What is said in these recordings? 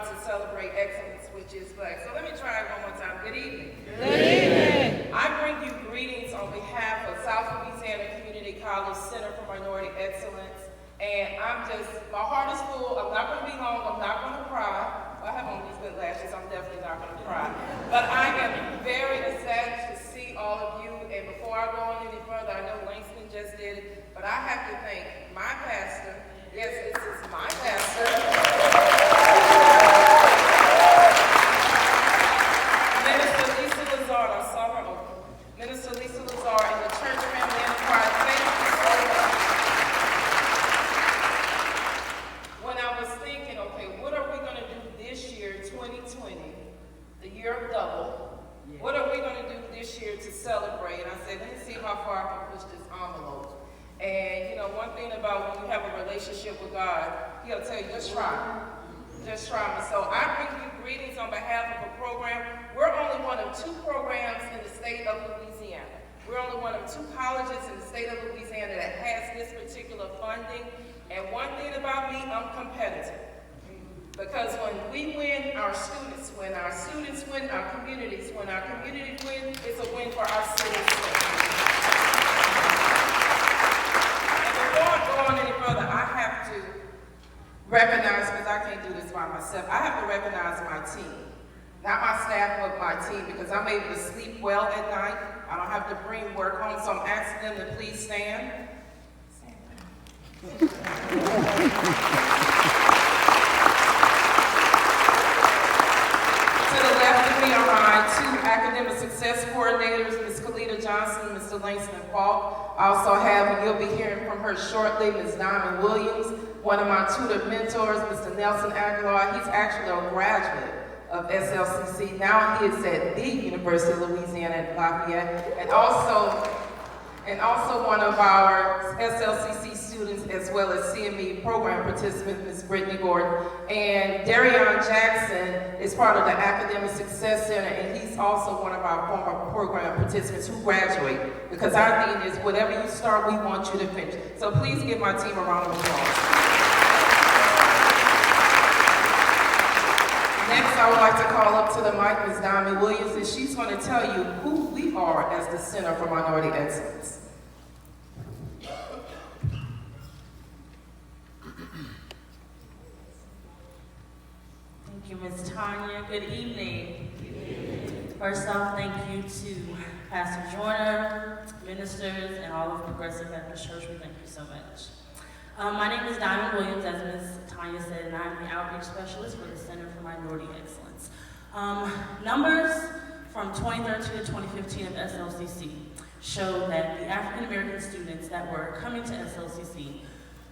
month to celebrate excellence, which is Black. So let me try it one more time. Good evening. Good evening. I bring you greetings on behalf of South Louisiana Community College Center for Minority Excellence. And my heart is full. I'm not going to be long. I'm not going to cry. Well, I have on these good lashes. I'm definitely not going to cry. But I am very excited to see all of you. And before I go on any further, I know Langston just did it, but I have to thank my pastor. Yes, this is my pastor. Minister Lisa Lazar, I saw her open. Minister Lisa Lazar and the church family enterprise, thank you so much. When I was thinking, okay, what are we going to do this year, 2020, the year of double? What are we going to do this year to celebrate? And I said, let me see how far I can push this envelope. And you know, one thing about when you have a relationship with God, He'll tell you, just try. Just try me. So I bring you greetings on behalf of a program. We're only one of 2 programs in the state of Louisiana. We're only one of 2 colleges in the state of Louisiana that has this particular funding. And one thing about me, I'm competitive. Because when we win, our students win. Our students win, our communities win. Our communities win, it's a win for our students. And before I go on any further, I have to recognize, because I can't do this by myself, I have to recognize my team. Not my staff, but my team, because I'm able to sleep well at night. I don't have to bring work home, so I'm asking them to please stand. Are my 2 academic success coordinators, Ms. Kelita Johnson and Mr. Langston Faulk. I also have, and you'll be hearing from her shortly, Ms. Diamond Williams, one of my tutor mentors, Mr. Nelson Aguilar. He's actually a graduate of SLCC. Now he is at the University of Louisiana at Lafayette, and also one of our SLCC students, as well as CME program participant, Ms. Brittney Gordon. And Darion Jackson is part of the Academic Success Center, and he's also one of our former program participants who graduate, because our thing is, whatever you start, we want you to finish. So please give my team a round of applause. Next, I would like to call up to the mic Ms. Diamond Williams, and she's going to tell you who we are as the Center for Minority Excellence. Thank you, Ms. Tonya. Good evening. First off, thank you to Pastor Joyner, ministers, and all of Progressive Baptist Church. We thank you so much. My name is Diamond Williams, as Ms. Tonya said, and I'm the outreach specialist for the Center for Minority Excellence. Numbers from 2013 to 2015 of SLCC show that the African American students that were coming to SLCC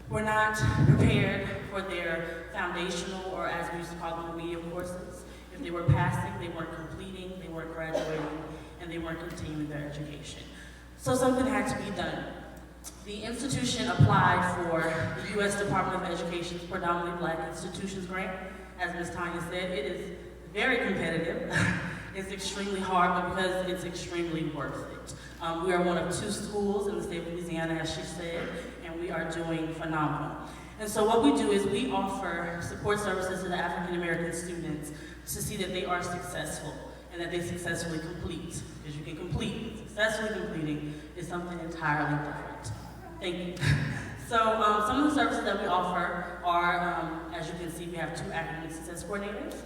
were not prepared for their foundational, or as we used to call them, remedial courses. If they were passing, they weren't completing, they weren't graduating, and they weren't continuing their education. So something had to be done. The institution applied for the U.S. Department of Education's Predominantly Black Institutions Grant. As Ms. Tonya said, it is very competitive. It's extremely hard, but because it's extremely worth it. We are one of 2 schools in the state of Louisiana, as she said, and we are doing phenomenal. And so what we do is we offer support services to the African American students to see that they are successful and that they successfully complete. Because you can complete, successfully completing is something entirely different. Thank you. So some of the services that we offer are, as you can see, we have 2 academic success coordinators,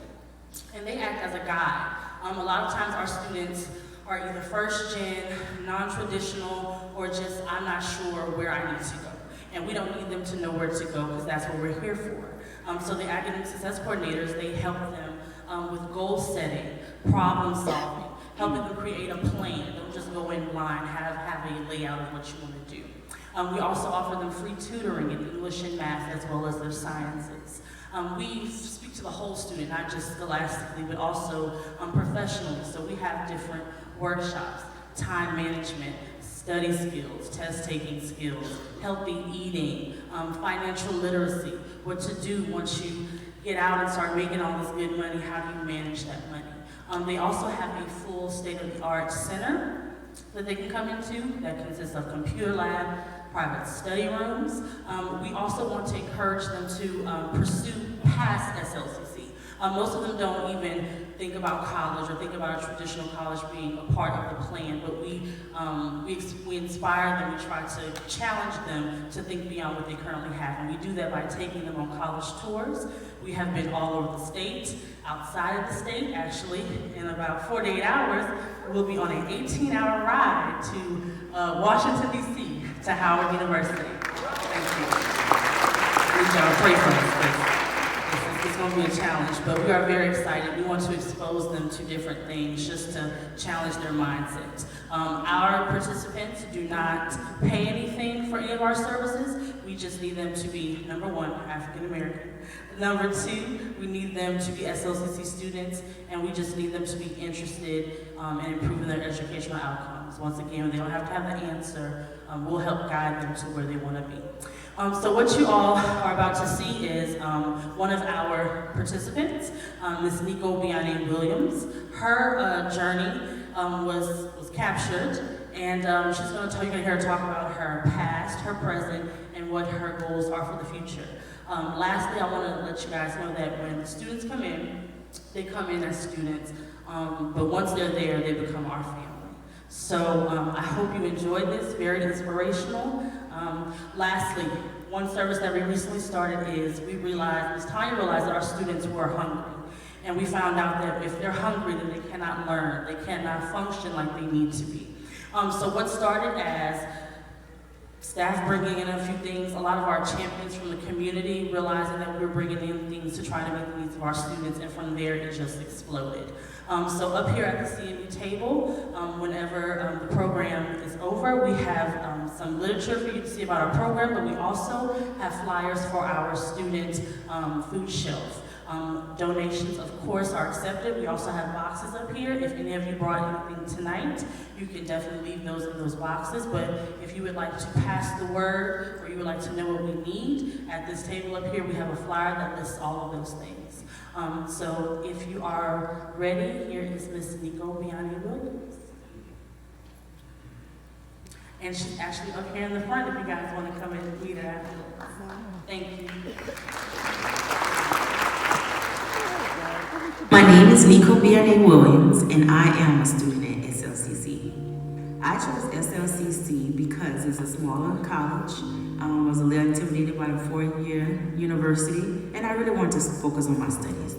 and they act as a guide. A lot of times our students are either first gen, non-traditional, or just, I'm not sure where I need to go. And we don't need them to know where to go, because that's what we're here for. So the academic success coordinators, they help them with goal setting, problem solving, helping them create a plan. Don't just go in blind, have a layout of what you want to do. We also offer them free tutoring in English and math, as well as their sciences. We speak to the whole student, not just scholastically, but also professionally. So we have different workshops, time management, study skills, test-taking skills, healthy eating, financial literacy, what to do once you get out and start making all this good money, how do you manage that money? They also have a full state-of-the-art center that they can come into that consists of computer lab, private study rooms. We also want to encourage them to pursue past SLCC. Most of them don't even think about college or think about a traditional college being a part of the plan, but we inspire them, we try to challenge them to think beyond what they currently have, and we do that by taking them on college tours. We have been all over the state, outside of the state, actually. In about 48 hours, we'll be on an 18-hour ride to Washington, D.C., to Howard University. Thank you. Please, y'all, pray for us. It's going to be a challenge, but we are very excited. We want to expose them to different things just to challenge their mindset. Our participants do not pay anything for any of our services. We just need them to be, number one, African American. Number two, we need them to be SLCC students, and we just need them to be interested in improving their educational outcomes. Once again, they don't have to have the answer. We'll help guide them to where they want to be. So what you all are about to see is one of our participants, Ms. Nico Biane Williams. Her journey was captured, and she's going to hear her talk about her past, her present, and what her goals are for the future. Lastly, I want to let you guys know that when students come in, they come in as students, but once they're there, they become our family. So I hope you enjoyed this, very inspirational. Lastly, one service that we recently started is Ms. Tonya realized that our students were hungry. And we found out that if they're hungry, then they cannot learn, they cannot function like they need to be. So what started as staff bringing in a few things, a lot of our champions from the community realizing that we were bringing in things to try to meet the needs of our students, and from there it just exploded. So up here at the CME table, whenever the program is over, we have some literature for you to see about our program, but we also have flyers for our student food shelf. Donations, of course, are accepted. We also have boxes up here. If any of you brought anything tonight, you can definitely leave those in those boxes. But if you would like to pass the word, or you would like to know what we need, at this table up here, we have a flyer that lists all of those things. So if you are ready, here is Ms. Nico Biane Williams. And she's actually up here in the front if you guys want to come and meet her afterwards. Thank you. My name is Nico Biane Williams, and I am a student at SLCC. I chose SLCC because it's a smaller college. I was a little intimidated by the 4-year university, and I really wanted to focus on my studies.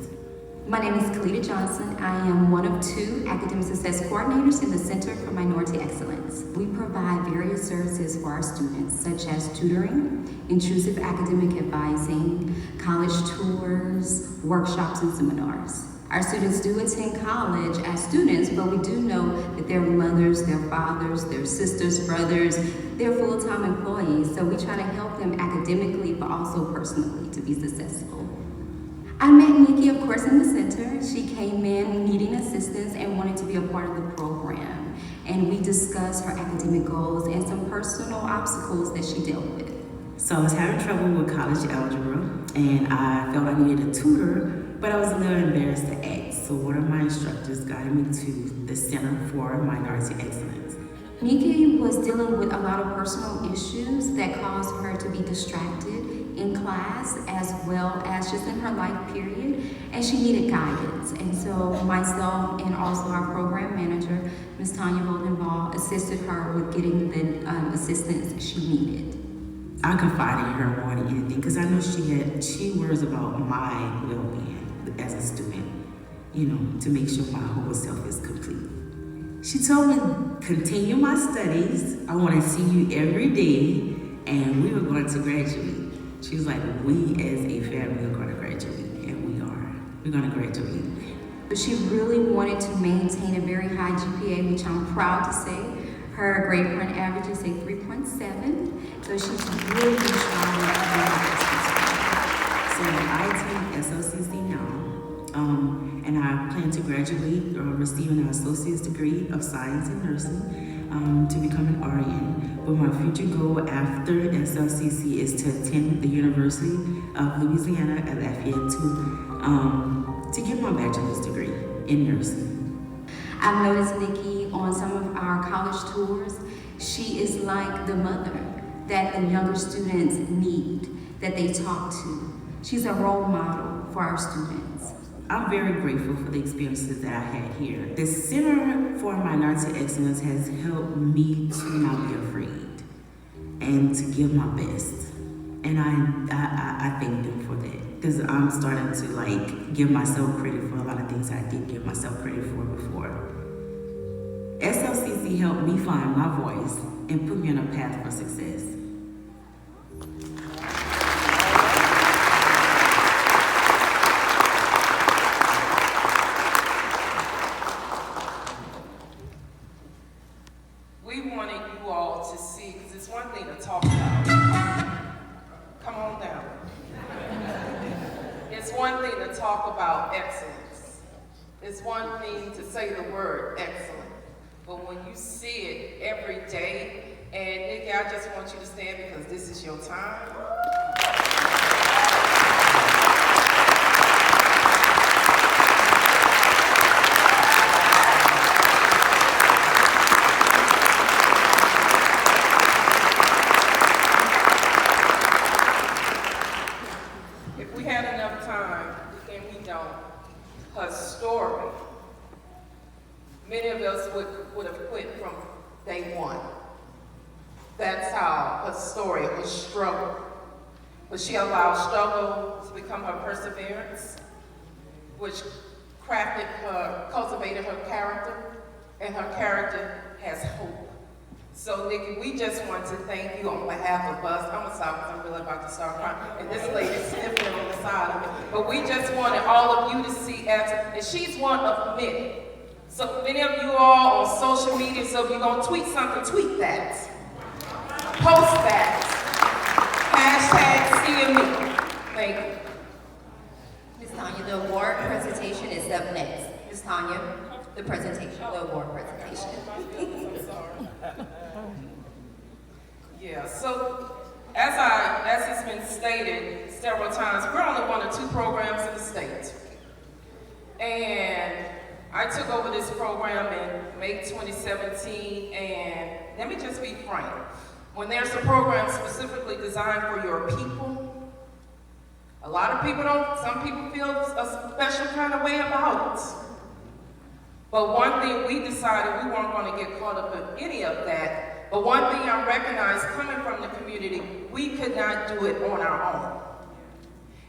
My name is Kelita Johnson. I am one of 2 academic success coordinators in the Center for Minority Excellence. We provide various services for our students, such as tutoring, intrusive academic advising, college tours, workshops, and seminars. Our students do attend college as students, but we do know that their mothers, their fathers, their sisters, brothers, they're full-time employees, so we try to help them academically, but also personally to be successful. I met Nikki, of course, in the center. She came in needing assistance and wanted to be a part of the program. And we discussed her academic goals and some personal obstacles that she dealt with. So I was having trouble with college algebra, and I felt I needed a tutor, but I was a little embarrassed to ask. So one of my instructors guided me to the Center for Minority Excellence. Nikki was dealing with a lot of personal issues that caused her to be distracted in class as well as just in her life period, and she needed guidance. And so myself and also our program manager, Ms. Tonya Bolden-Ball, assisted her with getting the assistance she needed. I confided in her more than anything because I know she worries about my well-being as a student, to make sure my whole self is complete. She told me, continue my studies. I want to see you every day, and we were going to graduate. She was like, we as a family are going to graduate, and we are. We're going to graduate. But she really wanted to maintain a very high GPA, which I'm proud to say. Her grade point average is a 3.7, so she's really been trying to do her best. So I attend SLCC now, and I plan to graduate receiving an associate's degree of science in nursing to become an RN. But my future goal after SLCC is to attend the University of Louisiana at Lafayette to get my bachelor's degree in nursing. I've noticed Nikki on some of our college tours. She is like the mother that the younger students need, that they talk to. She's a role model for our students. I'm very grateful for the experiences that I had here. The Center for Minority Excellence has helped me to not be afraid and to give my best. And I thank them for that, because I'm starting to like give myself credit for a lot of things I didn't give myself credit for before. SLCC helped me find my voice and put me on a path for success. We wanted you all to see, because it's one thing to talk about. Come on down. It's one thing to talk about excellence. It's one thing to say the word excellent. But when you see it every day, and Nikki, I just want you to stand because this is your time. If we had enough time, and we don't, her story, many of us would have quit from day one. That's how her story was struggle. But she allowed struggle to become her perseverance, which cultivated her character, and her character has hope. So Nikki, we just want to thank you on behalf of us. I'm gonna stop because I'm really about to start crying. And this lady's sniffling on the side of me. But we just wanted all of you to see, and she's one of many. So many of you all on social media, so if you're gonna tweet something, tweet that. Post that. #CME. Thank you. Ms. Tonya, the award presentation is up next. Ms. Tonya, the presentation, the award presentation. I'm sorry. Yeah, so as it's been stated several times, we're only one of 2 programs in the state. And I took over this program in May 2017, and let me just be frank. When there's a program specifically designed for your people, a lot of people some people feel a special kind of way about it. But one thing we decided, we weren't going to get caught up in any of that. But one thing I recognized coming from the community, we could not do it on our own.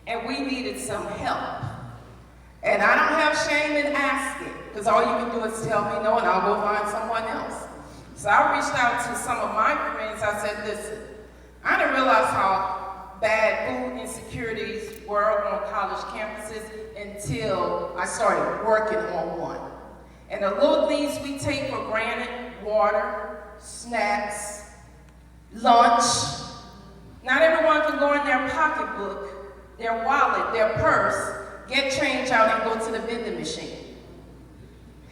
And we needed some help. And I don't have shame in asking, because all you can do is tell me no and I'll go find someone else. So I reached out to some of my friends. I said, listen, I didn't realize how bad food insecurities were on college campuses until I started working on one. And the little things we take for granted, water, snacks, lunch, not everyone can go in their pocketbook, their wallet, their purse, get change out and go to the vending machine.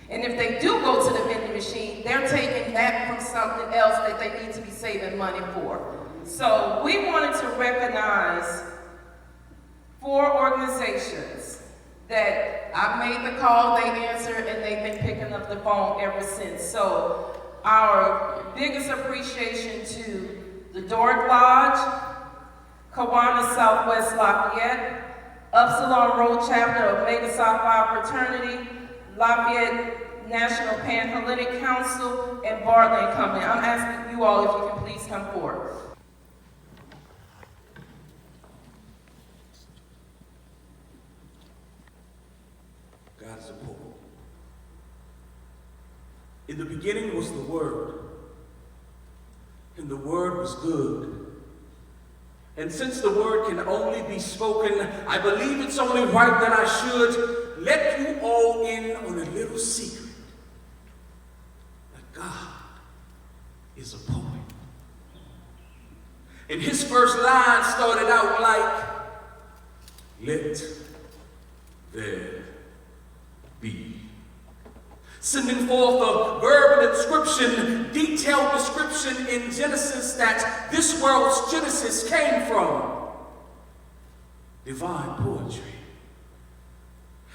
And if they do go to the vending machine, they're taking that from something else that they need to be saving money for. So we wanted to recognize 4 organizations that I made the call, they answered, and they've been picking up the phone ever since. So our biggest appreciation to the Doric Lodge, Kiwanis Southwest Lafayette, Upsilon Road Chapter of Omega Psi Phi Fraternity, Lafayette National Panhellenic Council, and Bartlett and Company. I'm asking you all if you can please come forward. God is a poet. In the beginning was the Word, and the Word was good. And since the Word can only be spoken, I believe it's only right that I should let you all in on a little secret. That God is a poet. And his first line started out like, let there be. Sending forth a verbal inscription, detailed description in Genesis that this world's Genesis came from. Divine poetry.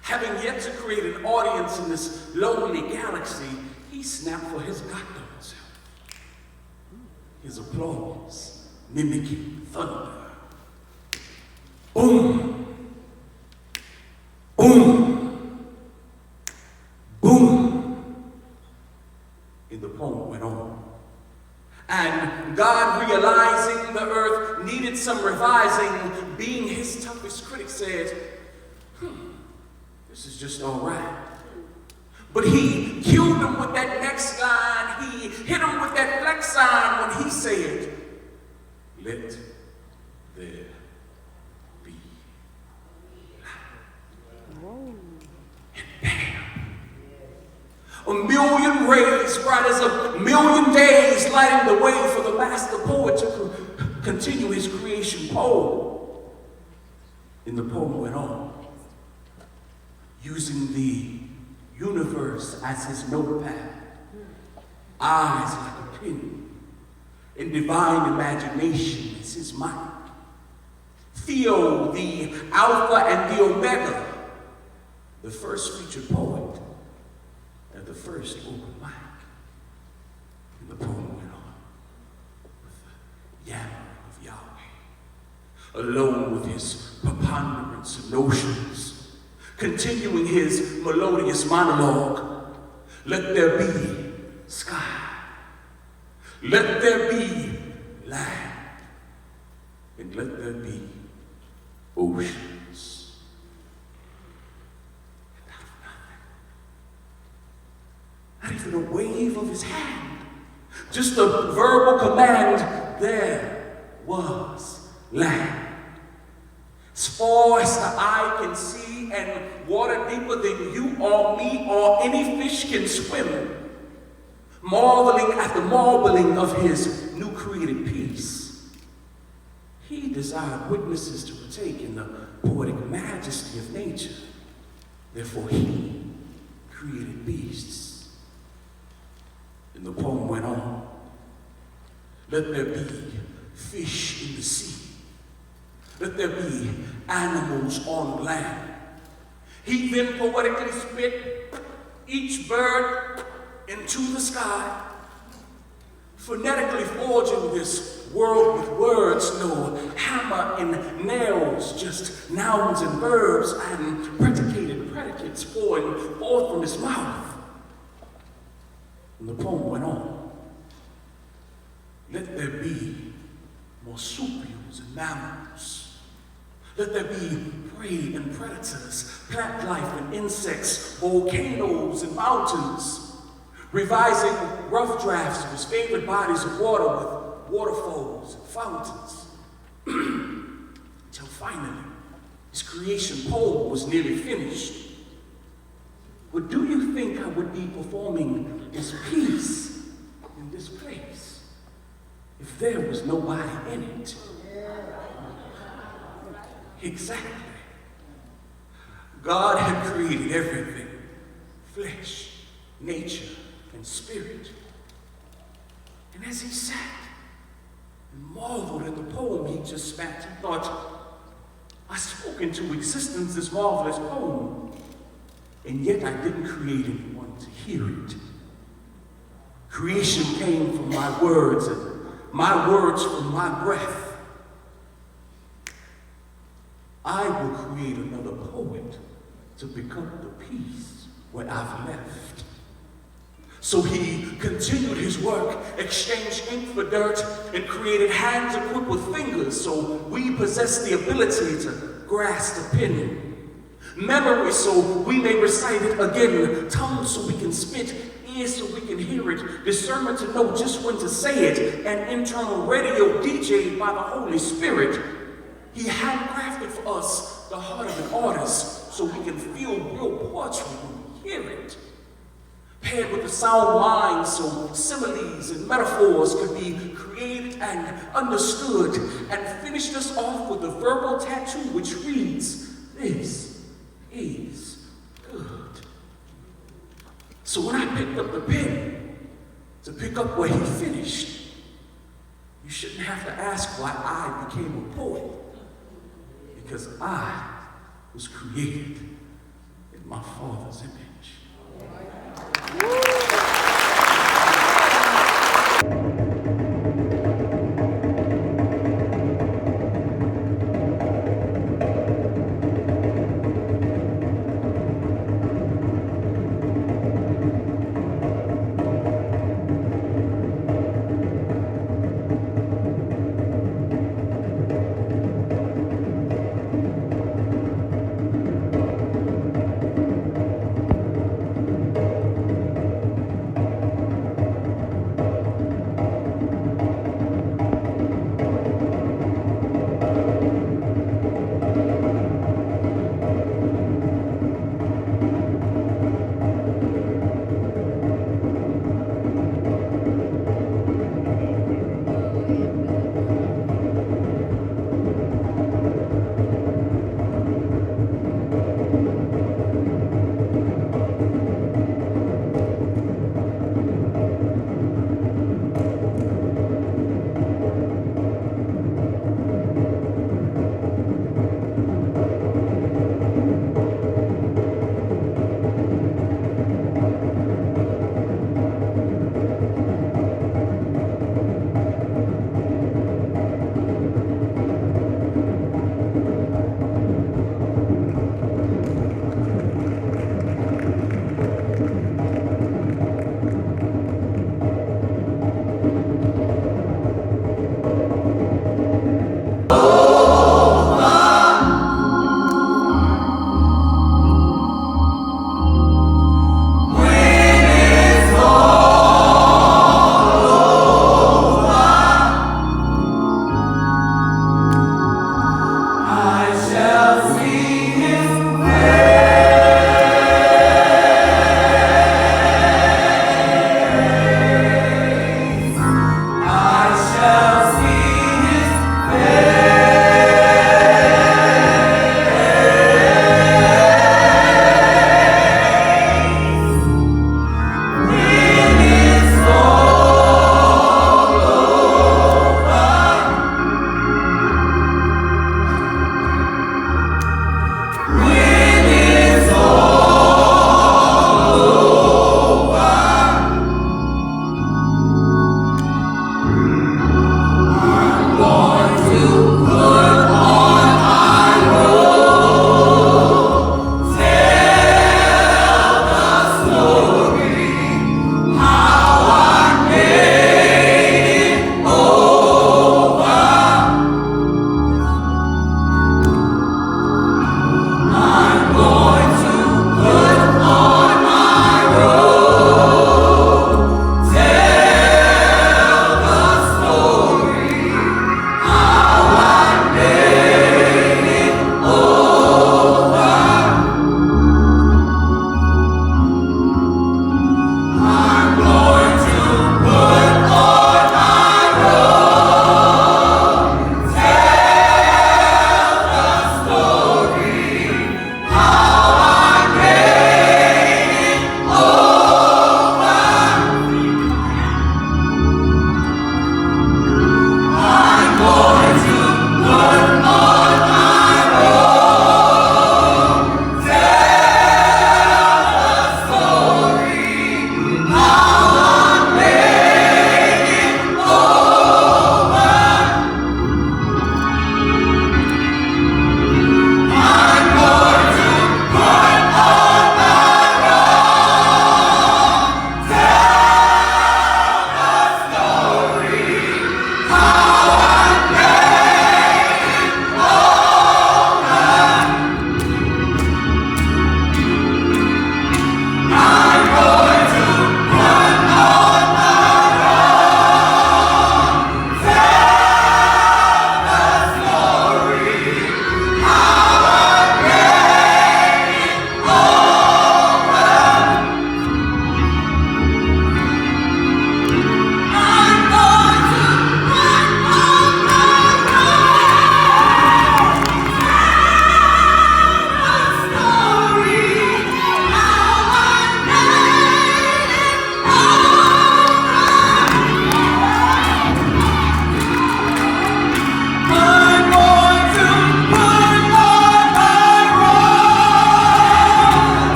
Having yet to create an audience in this lonely galaxy, he snapped for his goddamn self. His applause mimicking thunder. Boom! Boom! needed some revising, being his toughest critic, said, this is just all right. But he killed him with that next line. He hit him with that flex sign when he said, let there be light. And bam! A million rays, bright as a million days, lighting the way for the master poet to continue his creation poem. And the poem went on, using the universe as his notepad, eyes like a pin, and divine imagination as his mic. Theo, the Alpha and the Omega, the first featured poet at the first open mic. And the poem went on with the yammering of Yahweh, alone with his preponderance of notions, continuing his melodious monologue. Let there be sky. Let there be land. And let there be oceans. And out of nothing, not even a wave of his hand, just a verbal command, there was land. As far as the eye can see, and water deeper than you or me or any fish can swim, marveling at the marbling of his new created piece. He desired witnesses to partake in the poetic majesty of nature. Therefore, he created beasts. And the poem went on. Let there be fish in the sea. Let there be animals on land. He then poetically spit each bird into the sky, phonetically forging this world with words, no hammer and nails, just nouns and verbs and predicated predicates pouring forth from his mouth. And the poem went on. Let there be marsupials and mammals. Let there be prey and predators, plant life and insects, volcanoes and mountains, revising rough drafts of his favorite bodies of water with waterfalls and fountains. Until finally, his creation poem was nearly finished. But do you think I would be performing this piece in this place if there was nobody in it? Exactly. God had created everything, flesh, nature, and spirit. And as he sat and marveled at the poem he just spat, he thought, I spoke into existence this marvelous poem, and yet I didn't create anyone to hear it. Creation came from my words, and my words from my breath. I will create another poet to pick up the piece where I've left. So he continued his work, exchanged ink for dirt, and created hands equipped with fingers so we possess the ability to grasp a pen. Memory so we may recite it again, tongue so we can spit, ears so we can hear it, discernment to know just when to say it, and internal radio DJ'd by the Holy Spirit. He handcrafted for us the heart of an artist so we can feel real poetry when we hear it. Paired with a sound mind so similes and metaphors could be created and understood, and finished us off with a verbal tattoo which reads, "This is good." So when I picked up the pen to pick up where he finished, you shouldn't have to ask why I became a poet. Because I was created in my Father's image.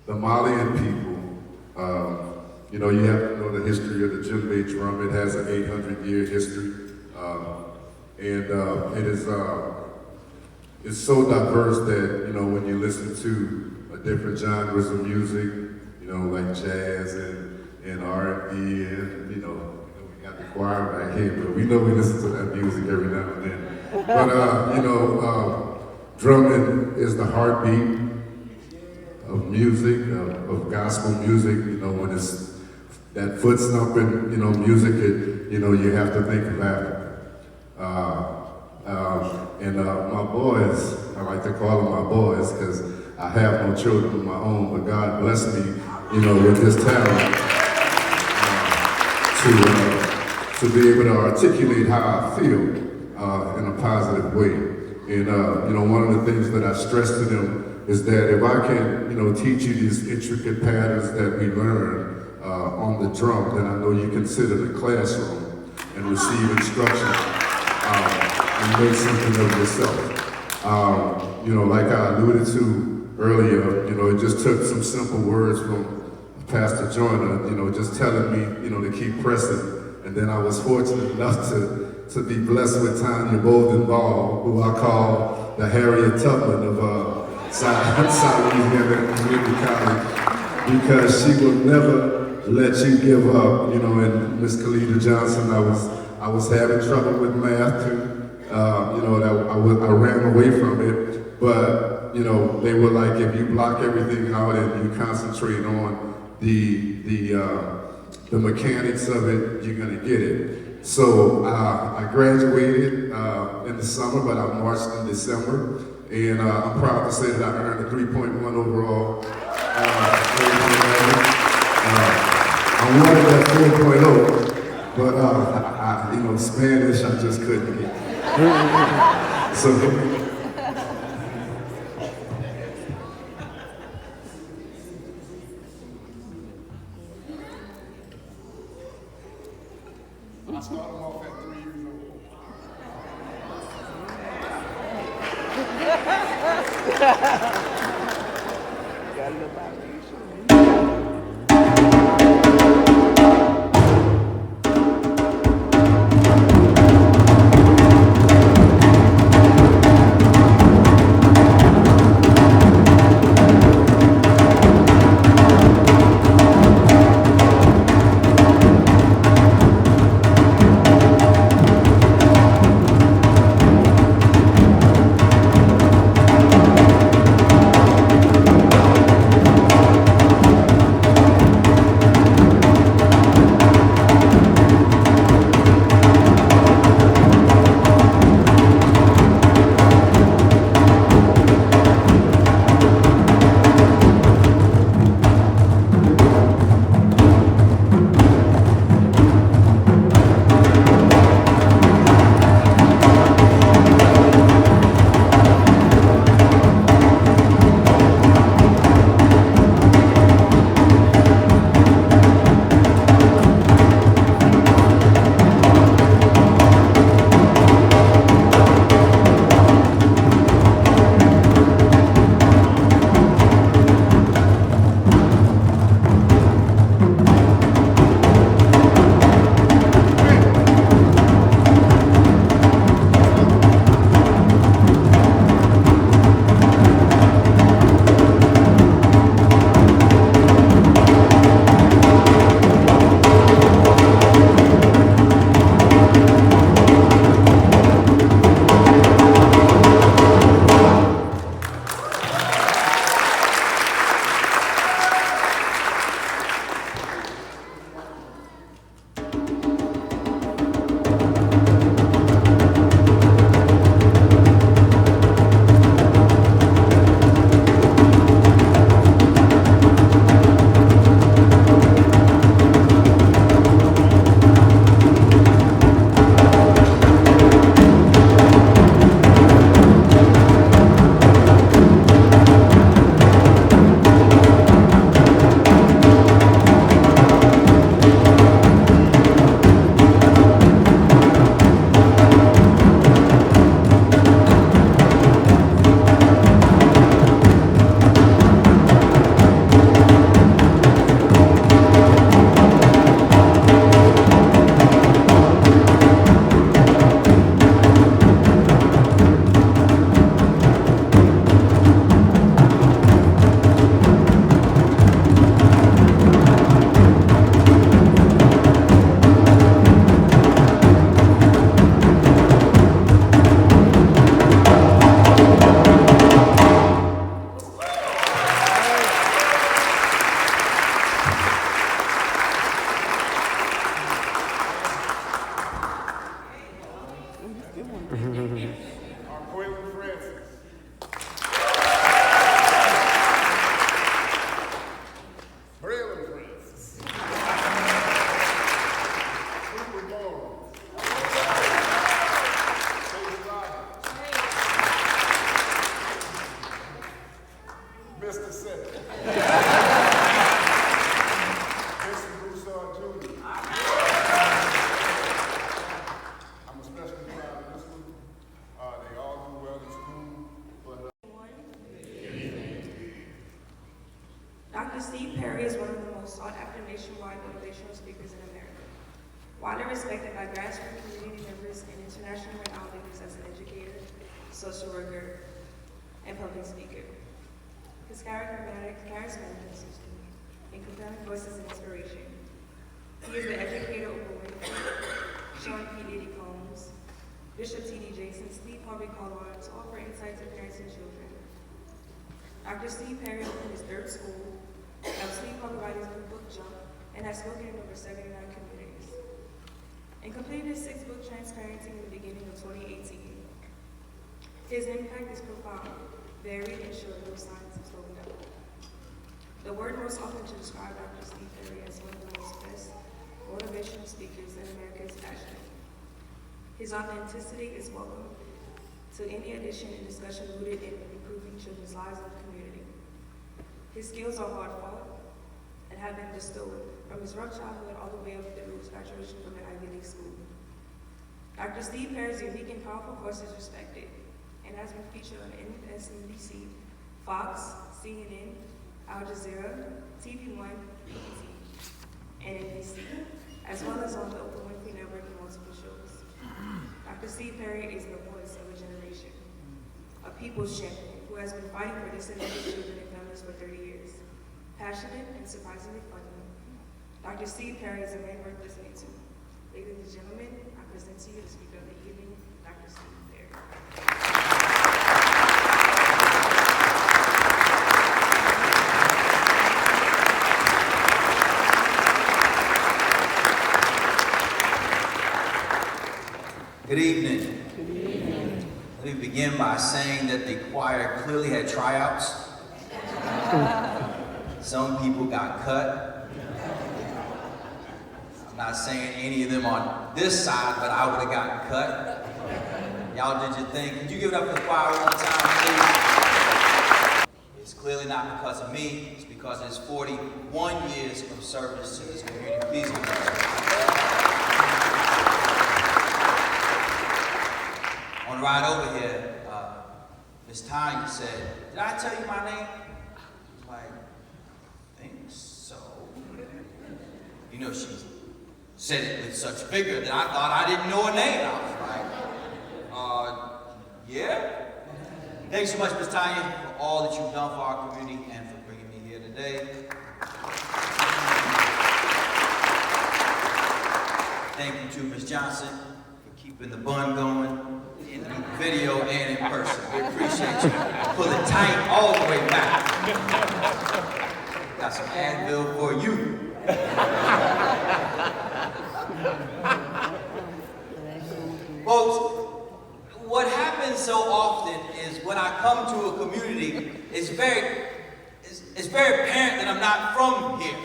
the Malian people. You know, you have to know the history of the djembe drum. It has an 800-year history. It's so diverse that, you know, when you listen to different genres of music, you know, like jazz and R&B, and, you know, we got the choir back here, but we know we listen to that music every now and then. But, you know, drumming is the heartbeat of music, of gospel music. You know, when it's that foot stomping, you know, music, you know, you have to think of that. My boys, I like to call them my boys because I have no children of my own, but God blessed me, you know, with this talent to be able to articulate how I feel in a positive way. And, you know, one of the things that I stress to them is that if I can, you know, teach you these intricate patterns that we learn on the drum, then I know you can sit in the classroom and receive instruction and make something of yourself. You know, like I alluded to earlier, you know, it just took some simple words from Pastor Joyner, you know, just telling me, you know, to keep pressing. And then I was fortunate enough to be blessed with Tonya Bolden-Ball, who I call the Harriet Tubman of South Louisiana Community College, because she will never let you give up, you know. And Miss Kelita Johnson, I was having trouble with math too. You know, and I ran away from it, but, you know, they were like, if you block everything out and you concentrate on the mechanics of it, you're gonna get it. So I graduated in the summer, but I marched in December, and I'm proud to say that I earned a 3.1 overall. I wanted that 4.0, but you know, Spanish I just couldn't get. So I started off at 3 years old. Got enough out. Steve Perry is one of the most sought-after nationwide motivational speakers in America. Widely respected by grassroots community members and internationally renowned leaders as an educator, social worker, and public speaker. His charismatic and compelling voice is an inspiration. He is the educator of Winfrey, Sean P. Diddy Combs, Bishop T.D. Jason, Steve Harvey called on to offer insights to parents and children. Dr. Steve Perry opened his third school, helped Steve Harvey write his new book, Jump, and has spoken in over 79 communities. And completed his 6th book, Transparency, in the beginning of 2018. His impact is profound, varied, and showing no signs of slowing down. The word most often to describe Dr. Steve Perry as one of the most best motivational speakers in America is passionate. His authenticity is welcome to any addition and discussion rooted in improving children's lives and the community. His skills are hard fought and have been bestowed from his rough childhood all the way up through his graduation from an Ivy League school. Dr. Steve Perry's unique and powerful voice is respected and has been featured on MSNBC, Fox, CNN, Al Jazeera, TV1, BET, and NBC, as well as on the Oprah Winfrey Network and multiple shows. Dr. Steve Perry is the voice of a generation, a people's champion who has been fighting for disadvantaged children and families for 30 years. Passionate and surprisingly funny, Dr. Steve Perry is a man worth listening to. Ladies and gentlemen, I present to you the speaker of the evening, Dr. Steve Perry. Good evening. Good evening. Let me begin by saying that the choir clearly had tryouts. Some people got cut. I'm not saying any of them on this side, but I would have gotten cut. Y'all did your thing. Could you give it up for the choir one time, please? It's clearly not because of me. It's because it's 41 years of service to this community. Please give it up. On the ride over here, Miss Tonya said, "Did I tell you my name?" I was like, "I think so." You know, she said it with such vigor that I thought I didn't know her name. I was like, yeah? Thanks so much, Miss Tonya, for all that you've done for our community and for bringing me here today. Thank you to Ms. Johnson for keeping the bun going in the video and in person. We appreciate you. Pull it tight all the way back. Got some Advil for you. Folks, what happens so often is when I come to a community, it's very apparent that I'm not from here.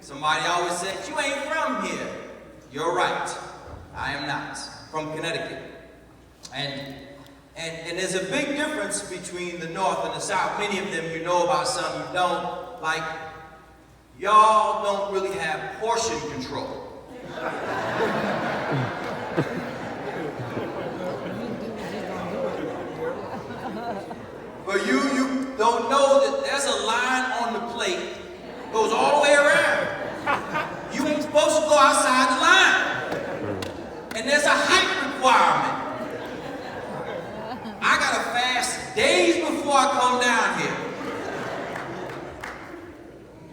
Somebody always says, "You ain't from here." You're right. I am not. From Connecticut. And there's a big difference between the North and the South. Many of them you know about, some you don't. Like, y'all don't really have portion control. But you don't know that there's a line on the plate, goes all the way around. You ain't supposed to go outside the line. And there's a height requirement. I gotta fast days before I come down here.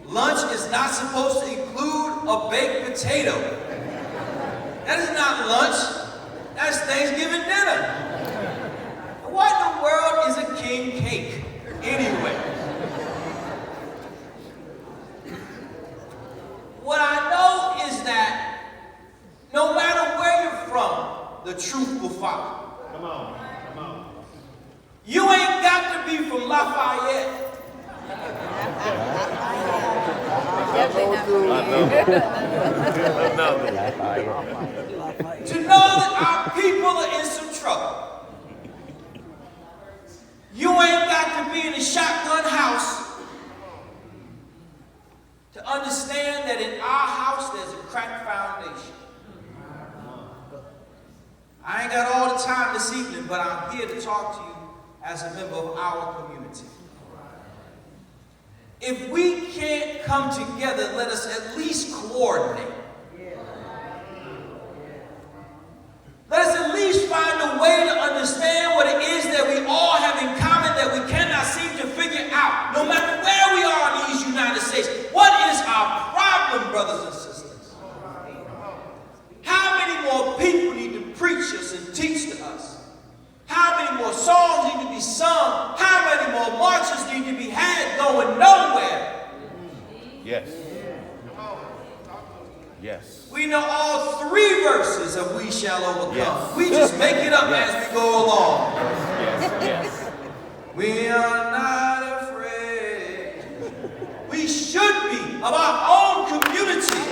Lunch is not supposed to include a baked potato. That is not lunch. That's Thanksgiving dinner. What in the world is a king cake, anyway? What I know is that no matter where you're from, the truth will follow. Come on, come on. You ain't got to be from Lafayette. To know that our people are in some trouble. You ain't got to be in a shotgun house to understand that in our house there's a cracked foundation. I ain't got all the time this evening, but I'm here to talk to you as a member of our community. if we can't come together, let us at least coordinate. Let us at least find a way to understand what it is that we all have in common that we cannot seem to figure out, no matter where we are in these United States. What is our problem, brothers and sisters? How many more people need to preach us and teach to us? How many more songs need to be sung? How many more marches need to be had going nowhere? Yes. Yes. We know all 3 verses of We Shall Overcome. Yes. We just make it up Yes. as we go along. Yes. Yes. We are not afraid. We should be of our own community.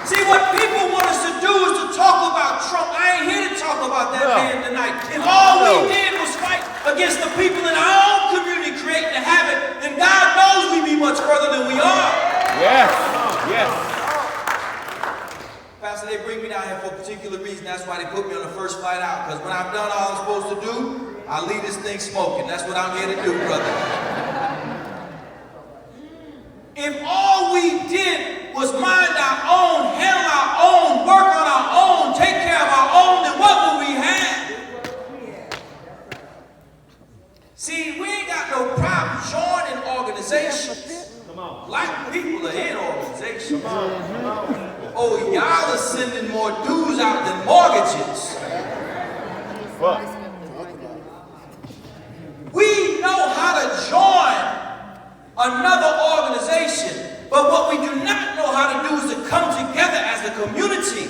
See, what people want us to do is to talk about Trump. I ain't here to talk about that man tonight. If all we did was fight against the people in our own community creating the havoc, then God knows we'd be much further than we are. Yes. Yes. Pastor, they bring me down here for a particular reason. That's why they put me on the first flight out. Because when I've done all I'm supposed to do, I leave this thing smoking. That's what I'm here to do, brother. If all we did was mind our own, handle our own, work on our own, take care of our own, then what would we have? See, we ain't got no problem joining organizations. Like people are in organizations. Oh, y'all are sending more dues out than mortgages. We know how to join another organization, but what we do not know how to do is to come together as a community.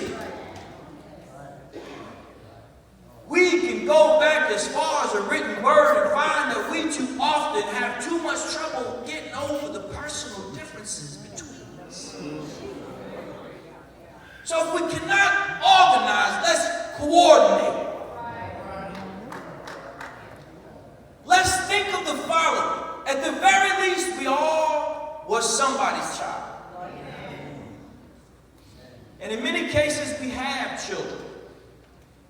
We can go back as far as a written word and find that we too often have too much trouble getting over the personal differences between us. So if we cannot organize, let's coordinate. Let's think of the following. At the very least, we all was somebody's child. And in many cases, we have children.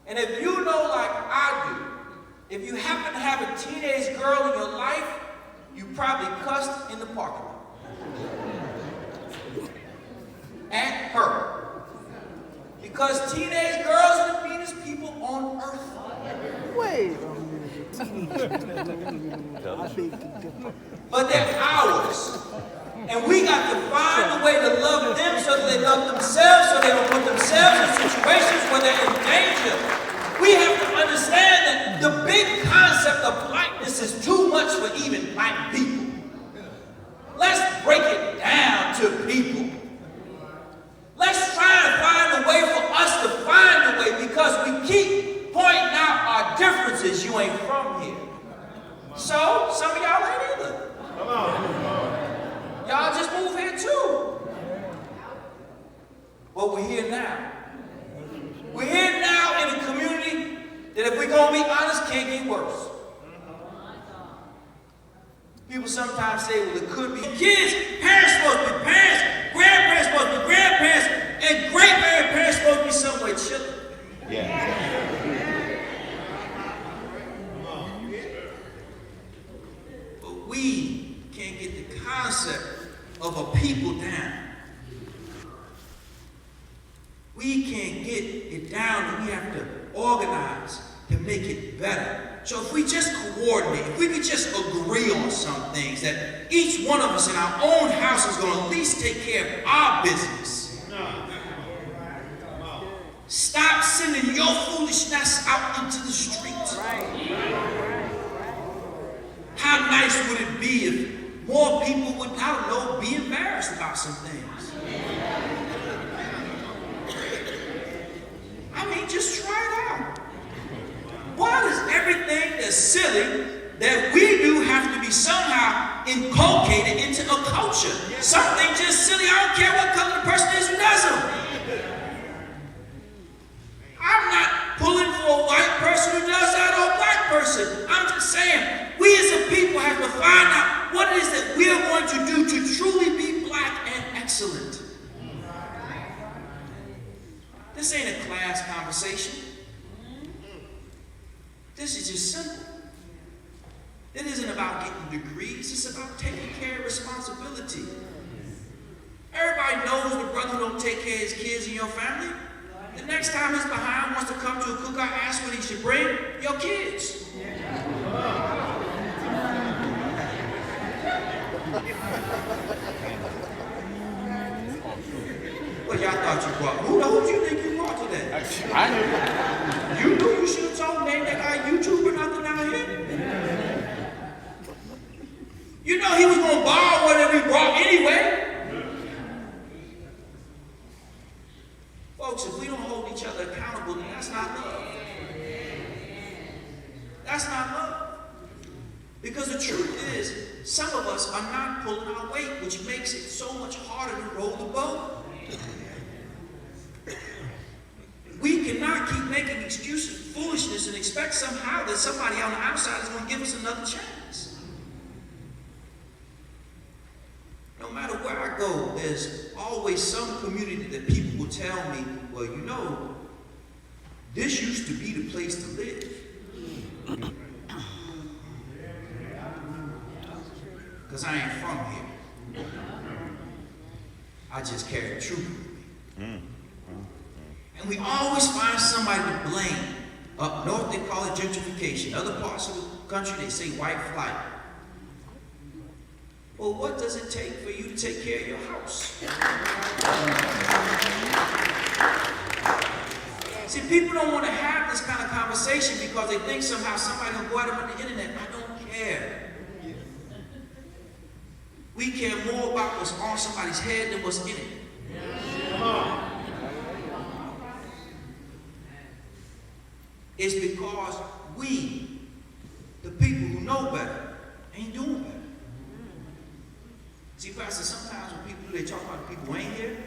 And if you know like I do, if you happen to have a teenage girl in your life, you probably cussed in the parking lot. At her. Because teenage girls are the meanest people on earth. Wait. But they're ours. And we got to find a way to love them so that they love themselves, so they don't put themselves in situations where they're in danger. We have to understand that the big concept of blackness is too much for even black people. Let's break it down to people. Let's try and find a way for us to find a way, because we keep pointing out our differences. You ain't from here. So, some of y'all ain't either. Come on. Y'all just move here too. But we're here now. We're here now in a community that, if we're going to be honest, can't get worse. People sometimes say, well, it could be kids, parents supposed to be parents, grandparents supposed to be grandparents, and great-grandparents supposed to be somewhere chilling. Yeah. But we can't get the concept of a people down. We can't get it down, and we have to organize to make it better. So if we just coordinate, if we could just agree on some things, that each one of us in our own house is going to at least take care of our business. Stop sending your foolishness out into the streets. How nice would it be if more people would, I don't know, be embarrassed about some things? I mean, just try it out. Why does everything that's silly that we do have to be somehow inculcated into a culture? Something just silly, I don't care what color the person is who does them. I'm not pulling for a white person who does that or a black person. I'm just saying, we as a people have to find out what it is that we are going to do to truly be black and excellent. This ain't a class conversation. This is just simple. It isn't about getting degrees, it's about taking care of responsibility. Everybody knows the brother who don't take care of his kids in your family. The next time his behind wants to come to a cookout, ask what he should bring, your kids. Well, y'all thought you brought. Who do you think you brought today? I You knew you should have told me that guy YouTube or nothing out here. You know he was going to borrow whatever he brought anyway. Folks, if we don't hold each other accountable, then that's not love. That's not love. Because the truth is, some of us are not pulling our weight, which makes it so much harder to roll the boat. We cannot keep making excuses for foolishness and expect somehow that somebody on the outside is going to give us another chance. No matter where I go, there's always some community that people will tell me, well, you know, this used to be the place to live. Because I ain't from here. I just carry the truth with me. And we always find somebody to blame. Up north, they call it gentrification. Other parts of the country, they say white flight. Well, what does it take for you to take care of your house? See, people don't want to have this kind of conversation because they think somehow somebody will go at them on the internet. I don't care. We care more about what's on somebody's head than what's in it. It's because we, the people who know better, ain't doing better. See, Pastor, sometimes when people they talk about the people who ain't here,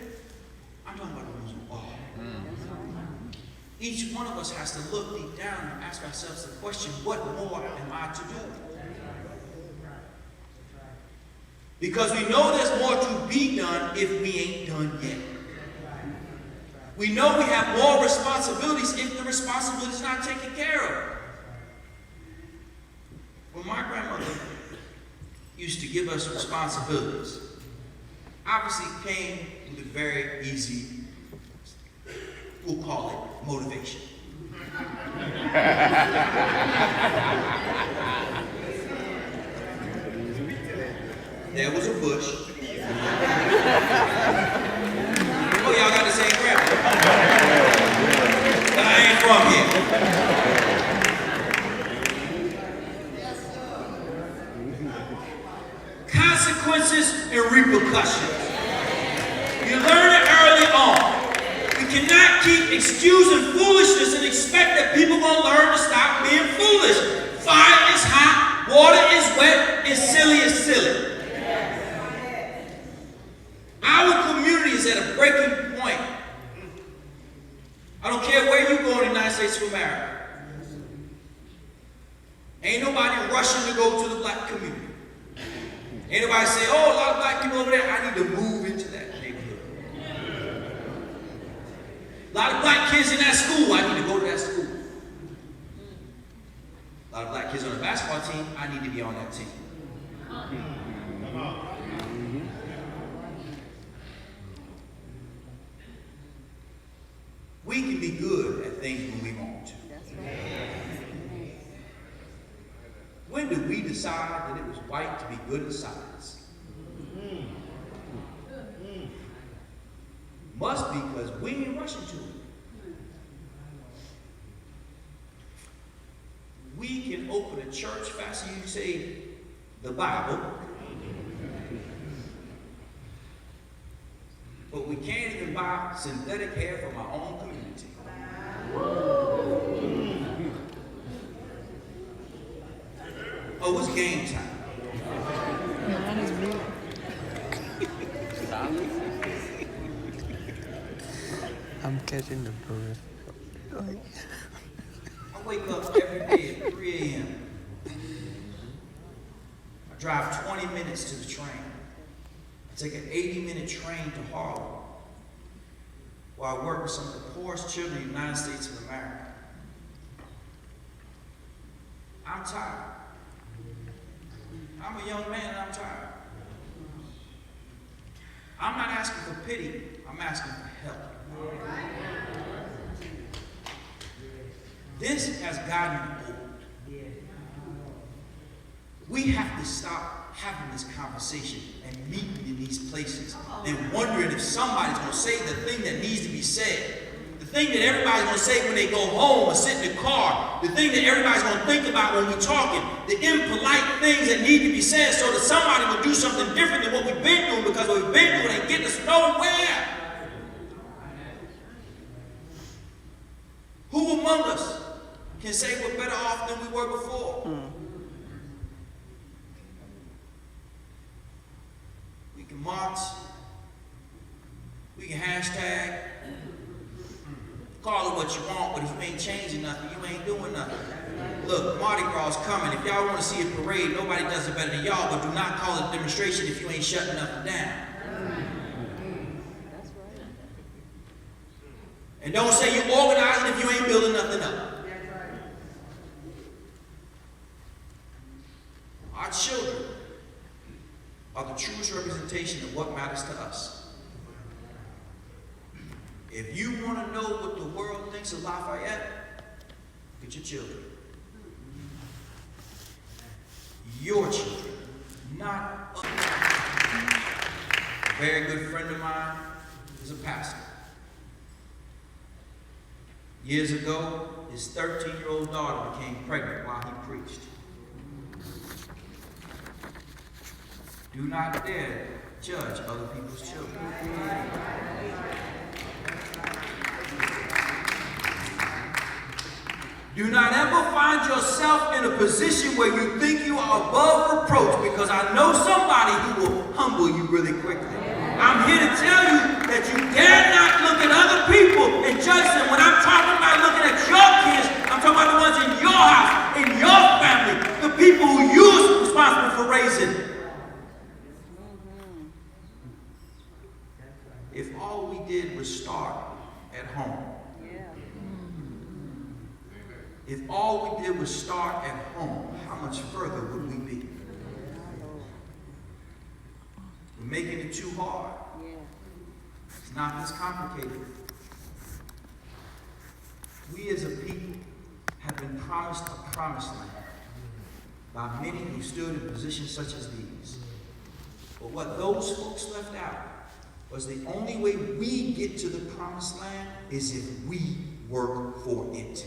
I'm talking about the ones who are. Each one of us has to look deep down and ask ourselves the question, what more am I to do? Because we know there's more to be done if we ain't done yet. We know we have more responsibilities if the responsibility is not taken care of. When my grandmother used to give us responsibilities, obviously it came with a very easy, we'll call it motivation. There was a bush. Oh, y'all got the same grandma. But I ain't from here. Consequences and repercussions. You learn it early on. We cannot keep excusing foolishness and expect that people gonna learn to stop being foolish. Fire is hot, water is wet, and silly is silly. Our community is at a breaking point. I don't care where you go in the United States of America. Ain't nobody rushing to go to the black community. Ain't nobody say, oh, a lot of black people over there, I need to move into that neighborhood. A lot of black kids in that school, I need to go to that school. A lot of black kids on the basketball team, I need to be on that team. We can be good at things when we want to. When did we decide that it was right to be good at science? Must be because we ain't rushing to it. We can open a church faster than you say the Bible. But we can't even buy synthetic hair from our own community. Oh, it's game time. I'm catching the bird. I wake up every day at 3 a.m. I drive 20 minutes to the train. I take an 80-minute train to Harlem, where I work with some of the poorest children in the United States of America. I'm tired. I'm a young man and I'm tired. I'm not asking for pity, I'm asking for help. This has gotten old. We have to stop having this conversation and meeting in these places and wondering if somebody's going to say the thing that needs to be said. The thing that everybody's going to say when they go home or sit in the car. The thing that everybody's going to think about when we're talking. The impolite things that need to be said so that somebody will do something different than what we've been doing, because what we've been doing ain't getting us nowhere. Who among us can say we're better off than we were before? We can march, we can hashtag, call it what you want, but if you ain't changing nothing, you ain't doing nothing. Look, Mardi Gras is coming. If y'all want to see a parade, nobody does it better than y'all, but do not call it a demonstration if you ain't shutting nothing down. And don't say you're organizing if you ain't building nothing up. Our children are the truest representation of what matters to us. If you want to know what the world thinks of Lafayette, look at your children. Your children, not us. A very good friend of mine is a pastor. Years ago, his 13-year-old daughter became pregnant while he preached. Do not dare judge other people's children. Do not ever find yourself in a position where you think you are above reproach, because I know somebody who will humble you really quickly. I'm here to tell you that you dare not look at other people and judge them. When I'm talking about looking at your kids, I'm talking about the ones in your house, in your family, the people who you're responsible for raising. If all we did was start at home, if all we did was start at home, how much further would we be? We're making it too hard. It's not this complicated. We as a people have been promised a promised land by many who stood in positions such as these. But what those folks left out was the only way we get to the promised land is if we work for it.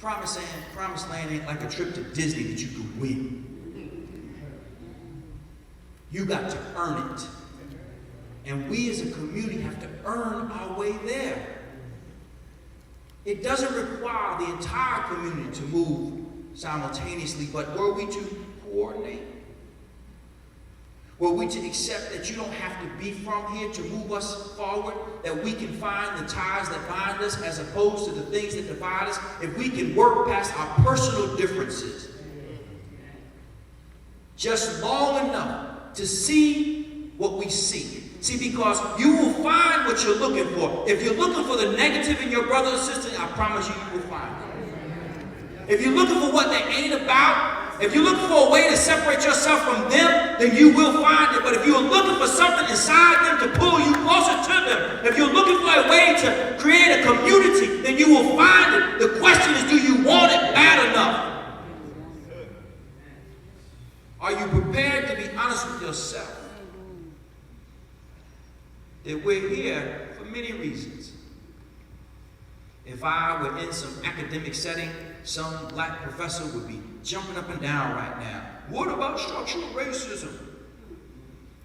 Promised land ain't like a trip to Disney that you could win. You got to earn it. And we as a community have to earn our way there. It doesn't require the entire community to move simultaneously, but were we to coordinate? Were we to accept that you don't have to be from here to move us forward, that we can find the ties that bind us as opposed to the things that divide us, if we can work past our personal differences just long enough to see what we see. See, because you will find what you're looking for. If you're looking for the negative in your brother or sister, I promise you, you will find it. If you're looking for what they ain't about, if you're looking for a way to separate yourself from them, then you will find it. But if you're looking for something inside them to pull you closer to them, if you're looking for a way to create a community, then you will find it. The question is, do you want it bad enough? Are you prepared to be honest with yourself? That we're here for many reasons. If I were in some academic setting, some black professor would be jumping up and down right now. What about structural racism?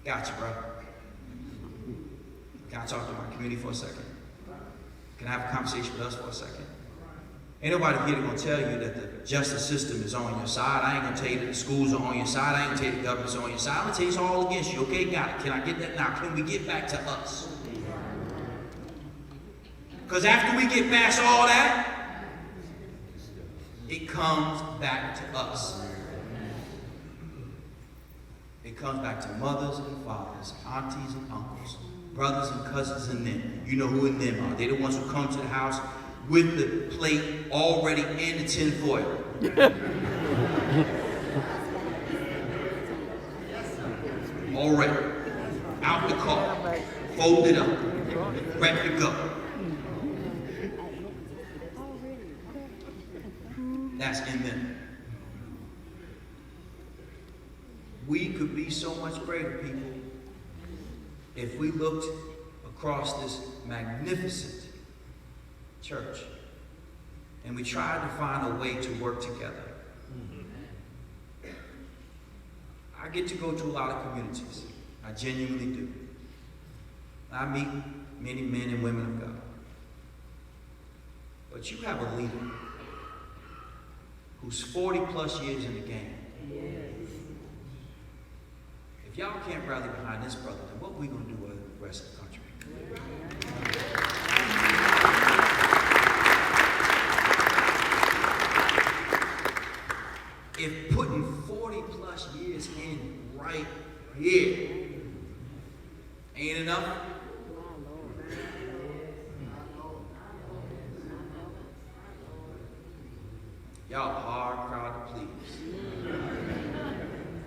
Gotcha, bro. Can I talk to my community for a second? Can I have a conversation with us for a second? Ain't nobody here gonna tell you that the justice system is on your side. I ain't gonna tell you that the schools are on your side. I ain't gonna tell you the government's on your side. I'm gonna tell you it's all against you. Okay, got it. Can I get that now? Can we get back to us? Because after we get past all that, it comes back to us. It comes back to mothers and fathers, aunties and uncles, brothers and cousins and them. You know who and them are. They're the ones who come to the house with the plate already in the tin foil. Already. Out the car. Folded up. Ready to go. That's in them. We could be so much greater, people, if we looked across this magnificent church and we tried to find a way to work together. I get to go to a lot of communities. I genuinely do. I meet many men and women of God. But you have a leader who's 40 plus years in the game. If y'all can't rally behind this brother, then what are we going to do with the rest of the country? If putting 40 plus years in right here ain't enough, y'all a hard crowd to please.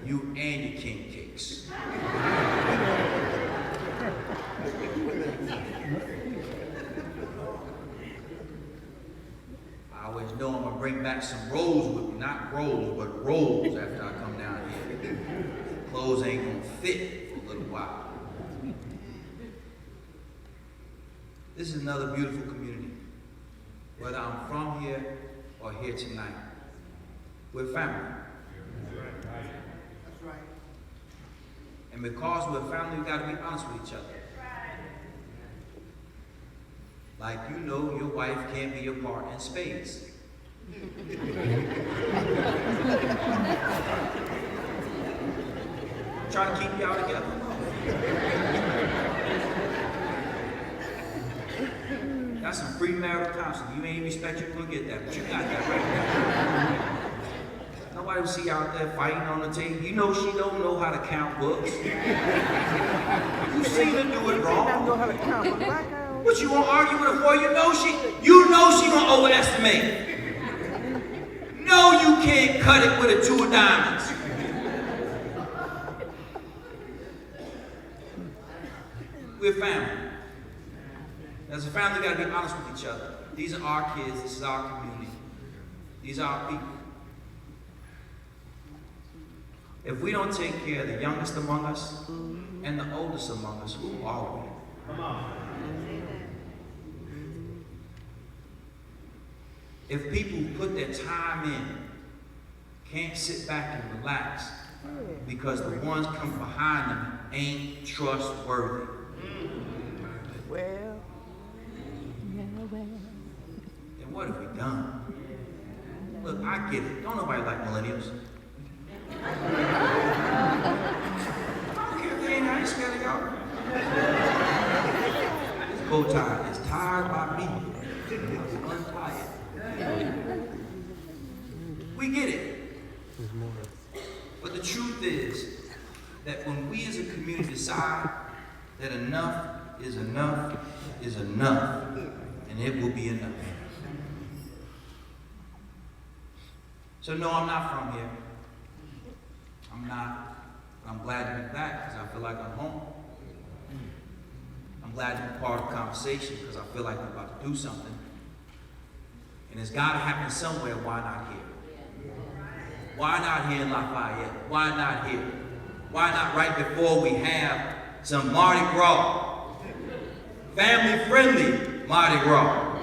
You and your king cakes. I always know I'm gonna bring back some rolls with me, not rolls, but rolls after I come down here. Clothes ain't gonna fit for a little while. This is another beautiful community. Whether I'm from here or here tonight, we're family. That's right. And because we're family, we gotta be honest with each other. Like, you know your wife can't be your partner in spades. I'm trying to keep y'all together. That's some free marital counseling. You ain't even expect you're gonna get that, but you got that right now. Nobody will see you out there fighting on the table. You know she don't know how to count books. You seen her do it wrong. Don't know how to count books. What you gonna argue with her for? You know she gonna overestimate. No, you can't cut it with a 2 of diamonds. We're family. As a family, we gotta be honest with each other. These are our kids, this is our community. These are our people. If we don't take care of the youngest among us and the oldest among us, who are we? Come on. If people who put their time in can't sit back and relax because the ones coming behind them ain't trustworthy. Well. Then what have we done? Look, I get it. Don't nobody like millennials. I don't care if they ain't nice, gotta go. This bow tie is tired by me. I'm untied. We get it. But the truth is that when we as a community decide that enough is enough is enough, and it will be enough. So no, I'm not from here. I'm not. But I'm glad to be back because I feel like I'm home. I'm glad to be part of the conversation because I feel like we're about to do something. And it's got to happen somewhere. Why not here? Why not here in Lafayette? Why not here? Why not right before we have some Mardi Gras? Family-friendly Mardi Gras.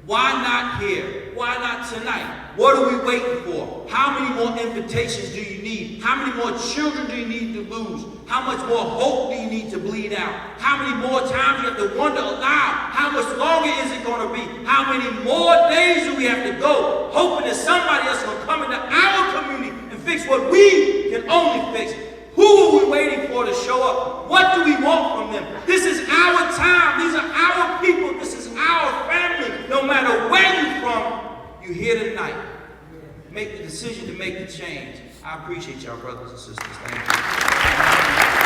Why not here? Why not tonight? What are we waiting for? How many more invitations do you need? How many more children do you need to lose? How much more hope do you need to bleed out? How many more times do you have to wonder aloud? How much longer is it going to be? How many more days do we have to go hoping that somebody else will come into our community and fix what we can only fix? Who are we waiting for to show up? What do we want from them? This is our time. These are our people. This is our family. No matter where you're from, you're here tonight. Make the decision to make the change. I appreciate y'all, brothers and sisters. Thank you.